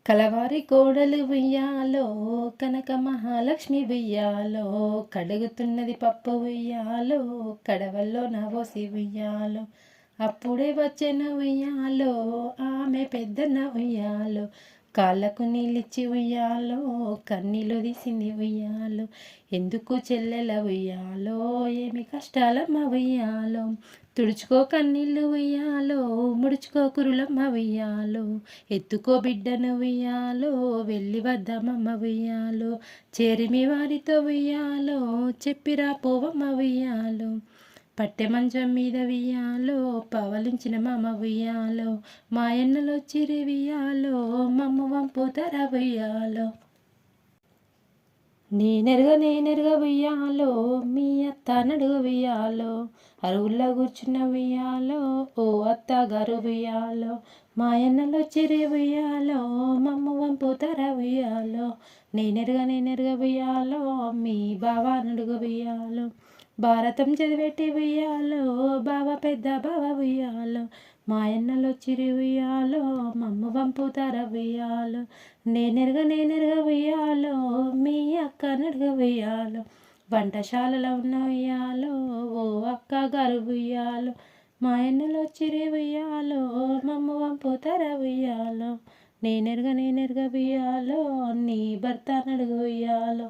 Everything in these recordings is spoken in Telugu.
కలవారి కోడలు ఉయ్యాలో, కనక మహాలక్ష్మి ఉయ్యాలో, కడుగుతున్నది పప్పు ఉయ్యాలో, కడవల్లో నవోసి ఉయ్యాలో, అప్పుడే వచ్చెను ఉయ్యాలో, ఆమె పెద్దన్న ఉయ్యాలో, కాళ్ళకు నీళ్ళిచ్చి ఉయ్యాలో, కన్నీళ్ళు తీసింది ఉయ్యాలో, ఎందుకు చెల్లెల ఉయ్యాలో, ఏమి కష్టాలమ్మ ఉయ్యాలో, తుడుచుకో కన్నీళ్ళు ఉయ్యాలో, ముడుచుకో కురులమ్మ ఉయ్యాలో, ఎత్తుకో బిడ్డను ఉయ్యాలో, వెళ్ళి వద్దామమ్మ ఉయ్యాలో, చేరిమి వారితో ఉయ్యాలో, చెప్పిరా పోవమ్మ ఉయ్యాలో, పట్టె మంచం మీద వియ్యాలో, పవలించిన మమ్మ ఉయ్యాలో, మాయన్నలో చిరి వియ్యాలో, మమ్మ వంపుతర ఉయ్యాలో, నేనెరగ ఉయ్యాలో, మీ అత్త నడుగు ఉయ్యాలో, అరువుల్లో కూర్చున్న ఉయ్యాలో, ఓ అత్తగారు ఉయ్యాలో, మాయన్నలో చిరి ఉయ్యాలో, మమ్మ వంపుతర ఉయ్యాలో, నేనెరగ ఉయ్యాలో, మీ బావ నడుగు ఉయ్యాలో, భారతం చదివేటి ఉయ్యాలో, బావ పెద్ద బావ ఉయ్యాలో, మాయన్నలో చిరి ఉయ్యాలో, మమ్మ వంపుతర ఉయ్యాలో, నేనెరగ ఉయ్యాలో, మీ అక్క నడుగ ఉయ్యాలో, వంటశాలలో ఉన్న ఉయ్యాలో, ఓ అక్క గారు ఉయ్యాలో, మాయన్నలో చిరి ఉయ్యాలో, మమ్మ వంపుతర ఉయ్యాలో, నేనెరగ ఉయ్యాలో, నీ భర్త నడుగు ఉయ్యాలో,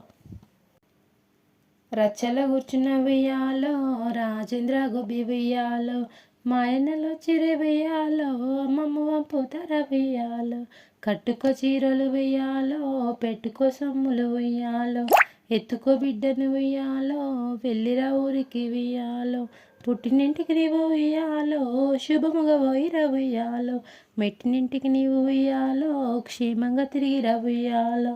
రచ్చల కూర్చున్న ఉయ్యాలో, రాజేంద్ర గోబి ఉయ్యాలో, మాయన్నలో చిరి ఉయ్యాలో, మమ్మ వంపుతర ఉయ్యాలో, కట్టుకో చీరలు ఉయ్యాలో, పెట్టుకో సొమ్ములు ఉయ్యాలో, ఎత్తుకో బిడ్డను ఉయ్యాలో, వెళ్ళిరా ఊరికి ఉయ్యాలో, పుట్టినింటికి నీవు ఉయ్యాలో, శుభముగా పోయిరా ఉయ్యాలో, మెట్టినింటికి నీవు ఉయ్యాలో, క్షేమంగా తిరిగిరా ఉయ్యాలో.